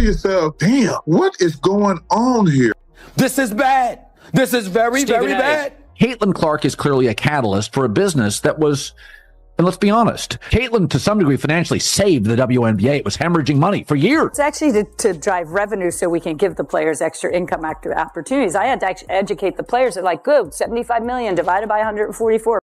yourself, damn, what is going on here? This is bad. This is very, very bad. Caitlin Clark is clearly a catalyst for a business that was, and let's be honest, Caitlin to some degree financially saved the WNBA. It was hemorrhaging money for years. It's actually to drive revenue so we can give the players extra income opportunities. I had to actually educate the players. They're like, good, 75 million divided by 144.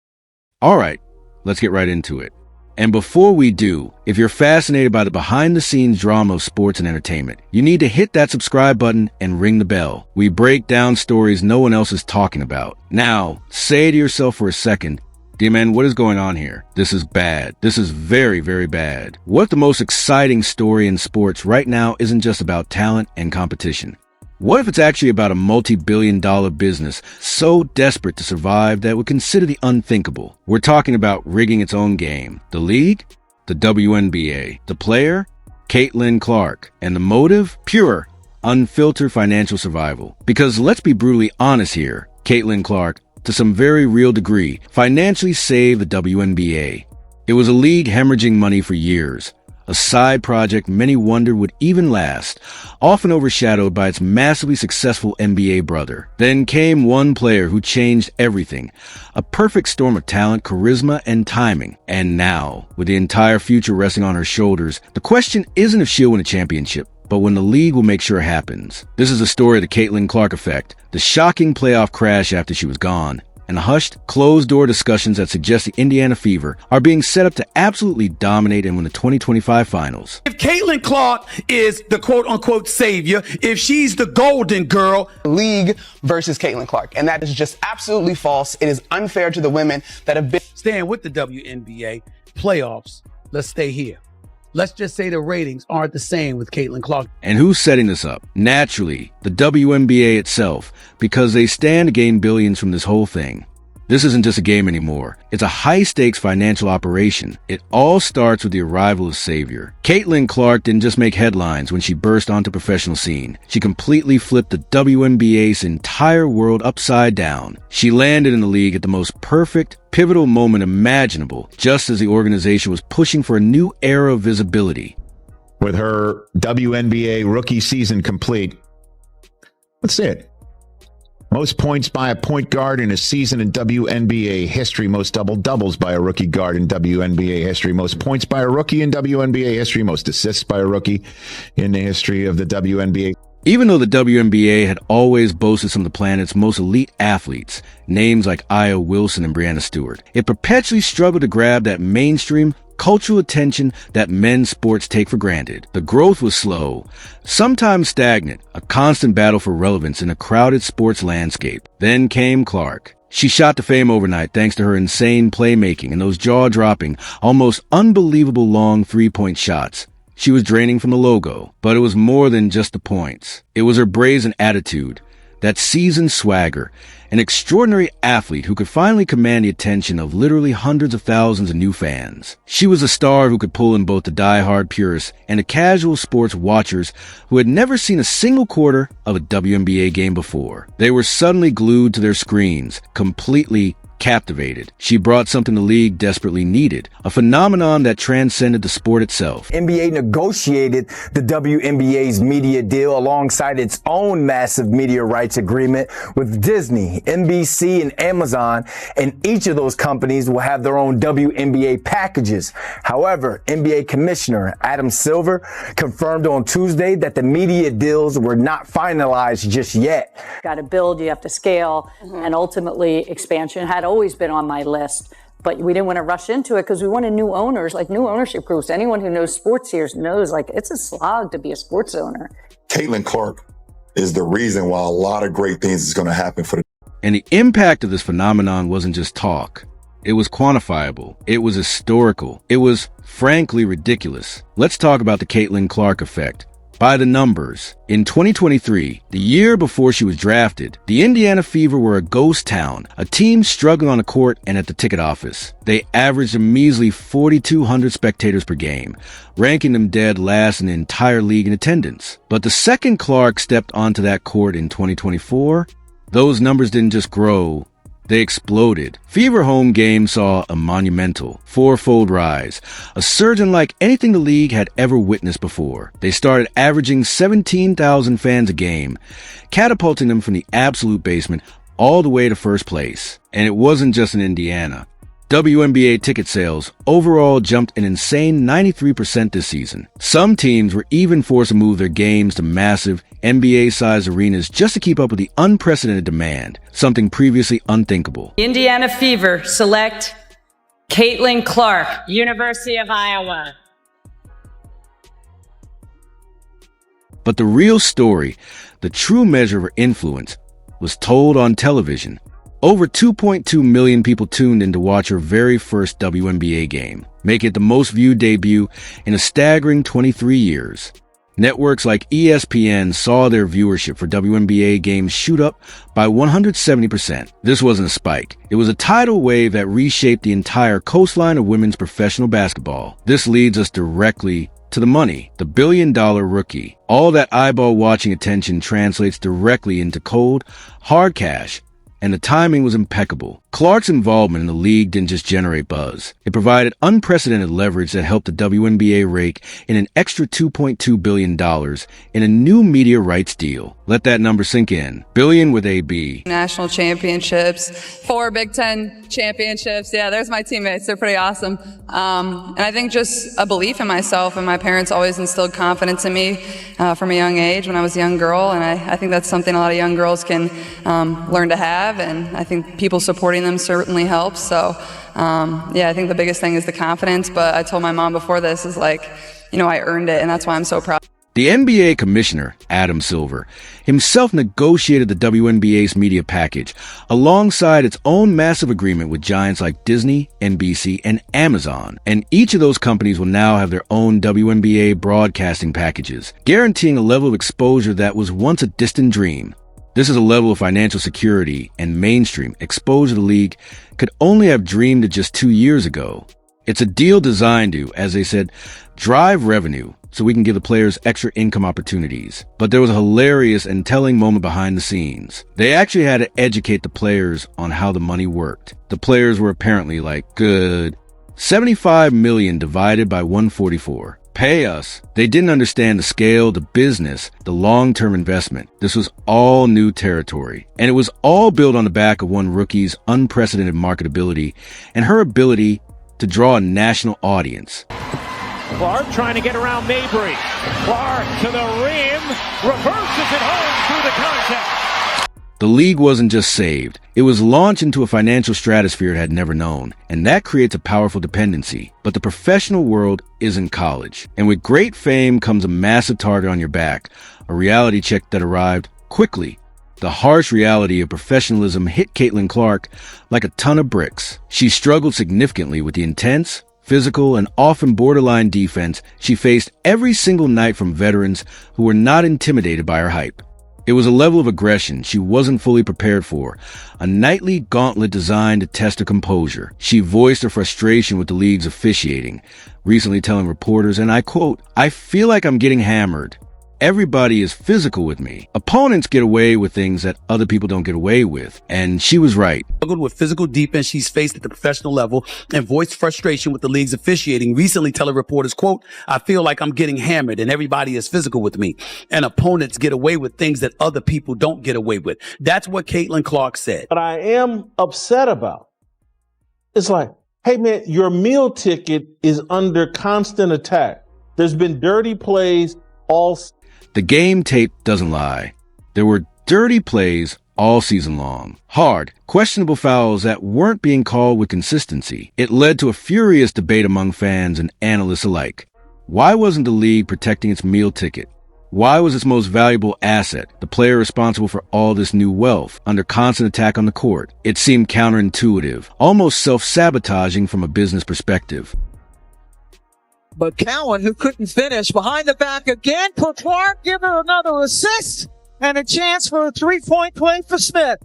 All right, let's get right into it. And before we do, if you're fascinated by the behind-the-scenes drama of sports and entertainment, you need to hit that subscribe button and ring the bell. We break down stories no one else is talking about. Now, say to yourself for a second, D-Man, what is going on here? This is bad. This is very, very bad. What if the most exciting story in sports right now isn't just about talent and competition? What if it's actually about a multi-billion-dollar business so desperate to survive that it would consider the unthinkable? We're talking about rigging its own game. The league? The WNBA. The player? Caitlin Clark. And the motive? Pure, unfiltered financial survival. Because let's be brutally honest here, Caitlin Clark, to some very real degree, financially saved the WNBA. It was a league hemorrhaging money for years. A side project many wondered would even last, often overshadowed by its massively successful NBA brother. Then came one player who changed everything. A perfect storm of talent, charisma, and timing. And now, with the entire future resting on her shoulders, the question isn't if she'll win a championship, but when the league will make sure it happens. This is the story of the Caitlin Clark effect, the shocking playoff crash after she was gone, and the hushed, closed-door discussions that suggest the Indiana Fever are being set up to absolutely dominate and win the 2025 finals. If Caitlin Clark is the quote-unquote savior, if she's the golden girl, league versus Caitlin Clark, and that is just absolutely false. It is unfair to the women that have been staying with the WNBA playoffs. Let's stay here. Let's just say the ratings aren't the same with Caitlin Clark. And who's setting this up? Naturally, the WNBA itself, because they stand to gain billions from this whole thing. This isn't just a game anymore. It's a high-stakes financial operation. It all starts with the arrival of Savior. Caitlin Clark didn't just make headlines when she burst onto the professional scene. She completely flipped the WNBA's entire world upside down. She landed in the league at the most perfect, pivotal moment imaginable, just as the organization was pushing for a new era of visibility. With her WNBA rookie season complete, let's see it. Most points by a point guard in a season in WNBA history. Most double-doubles by a rookie guard in WNBA history. Most points by a rookie in WNBA history. Most assists by a rookie in the history of the WNBA. Even though the WNBA had always boasted some of the planet's most elite athletes, names like Aya Wilson and Breanna Stewart, it perpetually struggled to grab that mainstream cultural attention that men's sports take for granted. The growth was slow, sometimes stagnant, a constant battle for relevance in a crowded sports landscape. Then came Clark. She shot to fame overnight thanks to her insane playmaking and those jaw-dropping, almost unbelievable long three-point shots. She was draining from the logo, but it was more than just the points. It was her brazen attitude, that seasoned swagger, an extraordinary athlete who could finally command the attention of literally hundreds of thousands of new fans. She was a star who could pull in both the die-hard purists and the casual sports watchers who had never seen a single quarter of a WNBA game before. They were suddenly glued to their screens, completely captivated. She brought something the league desperately needed, a phenomenon that transcended the sport itself. NBA negotiated the WNBA's media deal alongside its own massive media rights agreement with Disney, NBC, and Amazon, and each of those companies will have their own WNBA packages. However, NBA Commissioner Adam Silver confirmed on Tuesday that the media deals were not finalized just yet. Got to build, you have to scale, and ultimately expansion had always been on my list, but we didn't want to rush into it because we wanted new owners, like new ownership groups. Anyone who knows sports here knows, like, it's a slog to be a sports owner. Caitlin Clark is the reason why a lot of great things is going to happen for the. And the impact of this phenomenon wasn't just talk. It was quantifiable. It was historical. It was frankly ridiculous. Let's talk about the Caitlin Clark effect. By the numbers, in 2023, the year before she was drafted, the Indiana Fever were a ghost town, a team struggling on the court and at the ticket office. They averaged a measly 4,200 spectators per game, ranking them dead last in the entire league in attendance. But the second Clark stepped onto that court in 2024, those numbers didn't just grow, They exploded. Fever home games saw a monumental fourfold rise, a surge unlike anything the league had ever witnessed before. They started averaging 17,000 fans a game, catapulting them from the absolute basement all the way to first place. And it wasn't just in Indiana. WNBA ticket sales overall jumped an insane 93% this season. Some teams were even forced to move their games to massive NBA-sized arenas just to keep up with the unprecedented demand, something previously unthinkable. Indiana Fever select Caitlin Clark, University of Iowa. But the real story, the true measure of her influence, was told on television. Over 2.2 million people tuned in to watch her very first WNBA game, making it the most viewed debut in a staggering 23 years. Networks like ESPN saw their viewership for WNBA games shoot up by 170%. This wasn't a spike. It was a tidal wave that reshaped the entire coastline of women's professional basketball. This leads us directly to the money, the billion-dollar rookie. All that eyeball-watching attention translates directly into cold, hard cash, and the timing was impeccable. Clark's involvement in the league didn't just generate buzz. It provided unprecedented leverage that helped the WNBA rake in an extra $2.2 billion in a new media rights deal. Let that number sink in. Billion with a B. National championships, 4 Big Ten championships. Yeah, there's my teammates. They're pretty awesome. And I think just a belief in myself, and my parents always instilled confidence in me from a young age when I was a young girl. And I think that's something a lot of young girls can learn to have. And I think people supporting them certainly helps. So, yeah, I think the biggest thing is the confidence. But I told my mom before this is like, you know, I earned it. And that's why I'm so proud. The NBA commissioner, Adam Silver, himself negotiated the WNBA's media package alongside its own massive agreement with giants like Disney, NBC, and Amazon. And each of those companies will now have their own WNBA broadcasting packages, guaranteeing a level of exposure that was once a distant dream. This is a level of financial security and mainstream exposure the league could only have dreamed of just 2 years ago. It's a deal designed to, as they said, drive revenue so we can give the players extra income opportunities. But there was a hilarious and telling moment behind the scenes. They actually had to educate the players on how the money worked. The players were apparently like, good. 75 million divided by 144. Pay us. They didn't understand the scale, the business, the long-term investment. This was all new territory. And it was all built on the back of one rookie's unprecedented marketability and her ability to draw a national audience. Clark trying to get around Mabry. Clark to the rim, reverses it home through the contact. The league wasn't just saved. It was launched into a financial stratosphere it had never known, and that creates a powerful dependency. But the professional world isn't college. And with great fame comes a massive target on your back, a reality check that arrived quickly. The harsh reality of professionalism hit Caitlin Clark like a ton of bricks. She struggled significantly with the intense, physical, and often borderline defense she faced every single night from veterans who were not intimidated by her hype. It was a level of aggression she wasn't fully prepared for, a nightly gauntlet designed to test her composure. She voiced her frustration with the league's officiating, recently telling reporters, and I quote, "I feel like I'm getting hammered. Everybody is physical with me. Opponents get away with things that other people don't get away with." And she was right. Struggled with physical defense she's faced at the professional level and voiced frustration with the league's officiating, recently telling reporters, quote, "I feel like I'm getting hammered and everybody is physical with me. And opponents get away with things that other people don't get away with." That's what Caitlin Clark said. What I am upset about, it's like, hey man, your meal ticket is under constant attack. There's been dirty plays all The game tape doesn't lie. There were dirty plays all season long. Hard, questionable fouls that weren't being called with consistency. It led to a furious debate among fans and analysts alike. Why wasn't the league protecting its meal ticket? Why was its most valuable asset, the player responsible for all this new wealth, under constant attack on the court? It seemed counterintuitive, almost self-sabotaging from a business perspective. But Cowan, who couldn't finish, behind the back again for Clark, give her another assist and a chance for a 3-point play for Smith.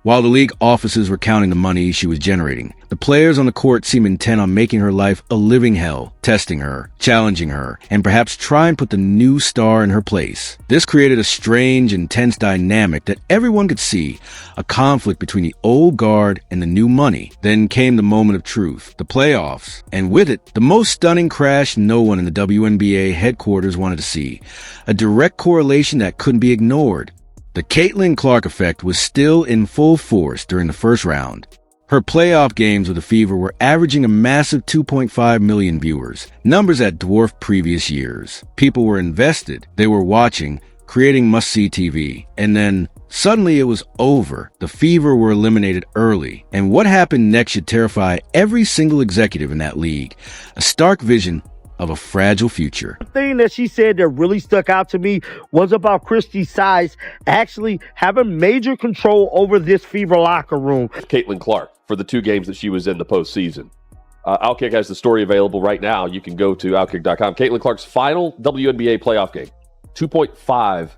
While the league offices were counting the money she was generating, The players on the court seem intent on making her life a living hell, testing her, challenging her, and perhaps try and put the new star in her place. This created a strange, intense dynamic that everyone could see, a conflict between the old guard and the new money. Then came the moment of truth, the playoffs, and with it, the most stunning crash no one in the WNBA headquarters wanted to see, a direct correlation that couldn't be ignored. The Caitlin Clark effect was still in full force during the first round. Her playoff games with the Fever were averaging a massive 2.5 million viewers, numbers that dwarfed previous years. People were invested, they were watching, creating must-see TV. And then, suddenly it was over. The Fever were eliminated early, and what happened next should terrify every single executive in that league. A stark vision of a fragile future. The thing that she said that really stuck out to me was about Christy Size actually having major control over this Fever locker room. Caitlin Clark for the 2 games that she was in the postseason. Outkick has the story available right now. You can go to outkick.com. Caitlin Clark's final WNBA playoff game. 2.5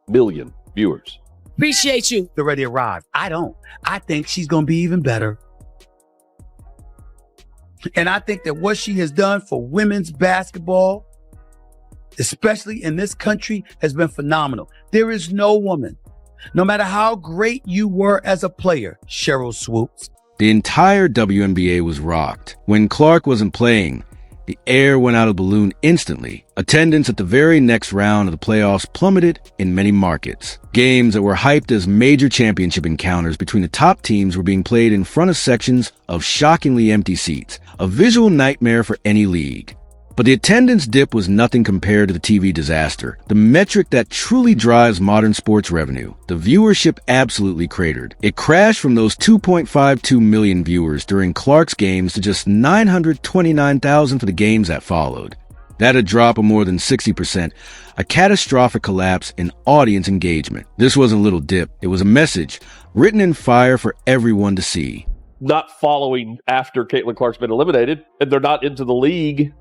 million viewers. Appreciate you. They're ready to arrive. I don't. I think she's going to be even better. And I think that what she has done for women's basketball, especially in this country, has been phenomenal. There is no woman, no matter how great you were as a player, Cheryl Swoops. The entire WNBA was rocked. When Clark wasn't playing, the air went out of the balloon instantly. Attendance at the very next round of the playoffs plummeted in many markets. Games that were hyped as major championship encounters between the top teams were being played in front of sections of shockingly empty seats, a visual nightmare for any league. But the attendance dip was nothing compared to the TV disaster, the metric that truly drives modern sports revenue. The viewership absolutely cratered. It crashed from those 2.52 million viewers during Clark's games to just 929,000 for the games that followed. That a drop of more than 60%, a catastrophic collapse in audience engagement. This wasn't a little dip, it was a message written in fire for everyone to see. Not following after Caitlin Clark's been eliminated, and they're not into the league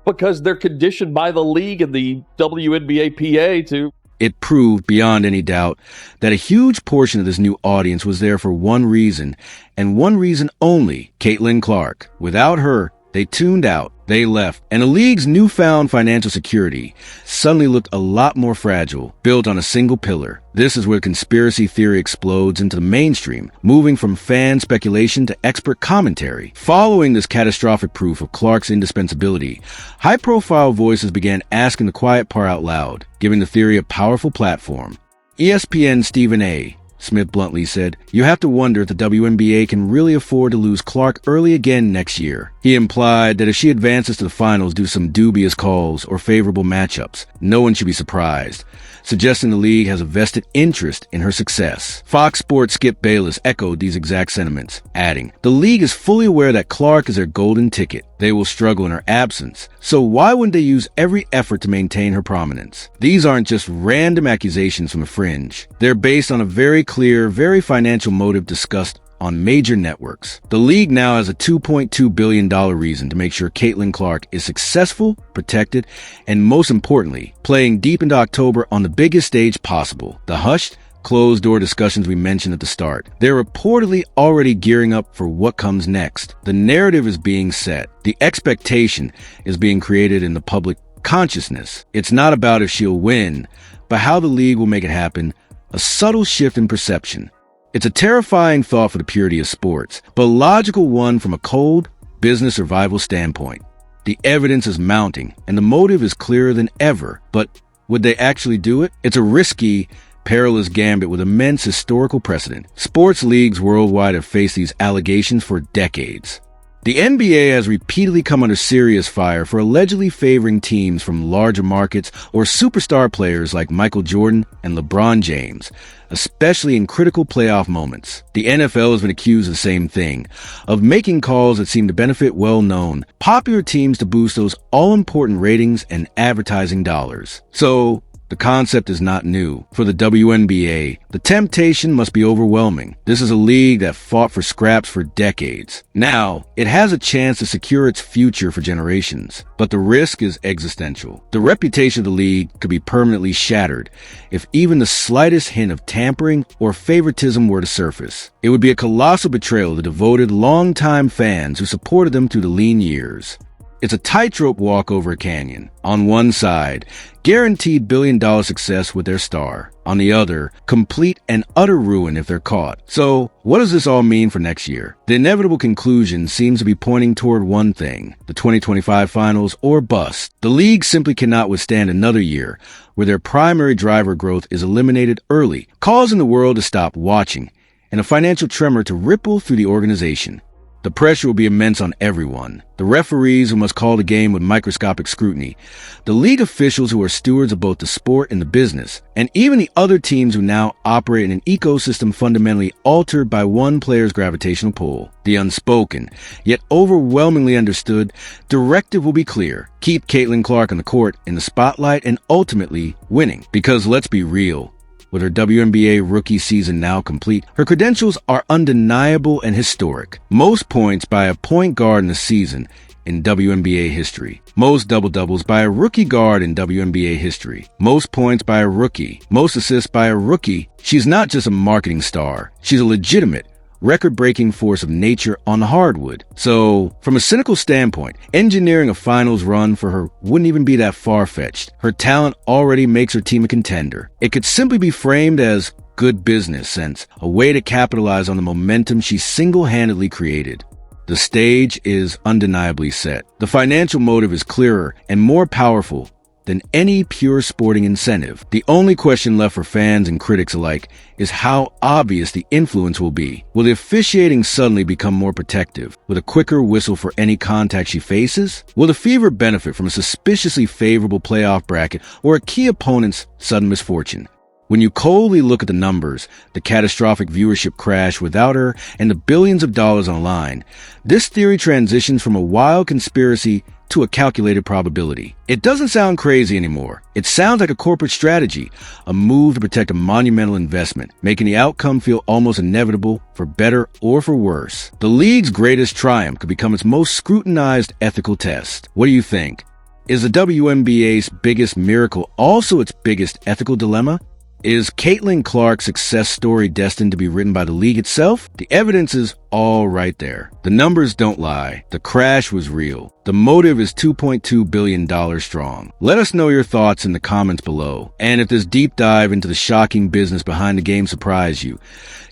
because they're conditioned by the league and the WNBA PA to. It proved beyond any doubt that a huge portion of this new audience was there for one reason, and one reason only, Caitlin Clark. Without her, they tuned out, they left, and the league's newfound financial security suddenly looked a lot more fragile, built on a single pillar. This is where conspiracy theory explodes into the mainstream, moving from fan speculation to expert commentary. Following this catastrophic proof of Clark's indispensability, high-profile voices began asking the quiet part out loud, giving the theory a powerful platform. ESPN's Stephen A. Smith bluntly said, "You have to wonder if the WNBA can really afford to lose Clark early again next year." He implied that if she advances to the finals due to some dubious calls or favorable matchups, no one should be surprised, suggesting the league has a vested interest in her success. Fox Sports' Skip Bayless echoed these exact sentiments, adding, "The league is fully aware that Clark is their golden ticket. They will struggle in her absence, so why wouldn't they use every effort to maintain her prominence?" These aren't just random accusations from the fringe. They're based on a very clear, very financial motive discussed on major networks. The league now has a $2.2 billion reason to make sure Caitlin Clark is successful, protected, and most importantly, playing deep into October on the biggest stage possible. The hushed, closed-door discussions we mentioned at the start. They're reportedly already gearing up for what comes next. The narrative is being set. The expectation is being created in the public consciousness. It's not about if she'll win, but how the league will make it happen, a subtle shift in perception. It's a terrifying thought for the purity of sports, but a logical one from a cold, business survival standpoint. The evidence is mounting, and the motive is clearer than ever, but would they actually do it? It's a risky, perilous gambit with immense historical precedent. Sports leagues worldwide have faced these allegations for decades. The NBA has repeatedly come under serious fire for allegedly favoring teams from larger markets or superstar players like Michael Jordan and LeBron James, especially in critical playoff moments. The NFL has been accused of the same thing, of making calls that seem to benefit well-known, popular teams to boost those all-important ratings and advertising dollars. So, The concept is not new. For the WNBA, the temptation must be overwhelming. This is a league that fought for scraps for decades. Now, it has a chance to secure its future for generations. But the risk is existential. The reputation of the league could be permanently shattered if even the slightest hint of tampering or favoritism were to surface. It would be a colossal betrayal of the devoted, longtime fans who supported them through the lean years. It's a tightrope walk over a canyon. On one side, guaranteed billion-dollar success with their star. On the other, complete and utter ruin if they're caught. So, what does this all mean for next year? The inevitable conclusion seems to be pointing toward one thing: the 2025 finals or bust. The league simply cannot withstand another year where their primary driver growth is eliminated early, causing the world to stop watching and a financial tremor to ripple through the organization. The pressure will be immense on everyone. The referees who must call the game with microscopic scrutiny, the league officials who are stewards of both the sport and the business, and even the other teams who now operate in an ecosystem fundamentally altered by one player's gravitational pull. The unspoken, yet overwhelmingly understood, directive will be clear. Keep Caitlin Clark on the court, in the spotlight, and ultimately winning. Because let's be real, with her WNBA rookie season now complete, her credentials are undeniable and historic. Most points by a point guard in a season in WNBA history. Most double-doubles by a rookie guard in WNBA history. Most points by a rookie. Most assists by a rookie. She's not just a marketing star. She's a legitimate, record-breaking force of nature on the hardwood. So, from a cynical standpoint, engineering a finals run for her wouldn't even be that far-fetched. Her talent already makes her team a contender. It could simply be framed as good business sense, a way to capitalize on the momentum she single-handedly created. The stage is undeniably set. The financial motive is clearer and more powerful than any pure sporting incentive. The only question left for fans and critics alike is how obvious the influence will be. Will the officiating suddenly become more protective, with a quicker whistle for any contact she faces? Will the Fever benefit from a suspiciously favorable playoff bracket or a key opponent's sudden misfortune? When you coldly look at the numbers, the catastrophic viewership crash without her, and the billions of dollars on the line, this theory transitions from a wild conspiracy to a calculated probability. It doesn't sound crazy anymore. It sounds like a corporate strategy, a move to protect a monumental investment, making the outcome feel almost inevitable, for better or for worse. The league's greatest triumph could become its most scrutinized ethical test. What do you think? Is the WNBA's biggest miracle also its biggest ethical dilemma? Is Caitlin Clark's success story destined to be written by the league itself? The evidence is all right there. The numbers don't lie. The crash was real. The motive is $2.2 billion strong. Let us know your thoughts in the comments below. And if this deep dive into the shocking business behind the game surprised you,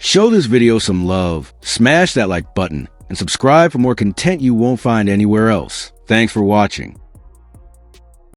show this video some love, smash that like button, and subscribe for more content you won't find anywhere else. Thanks for watching.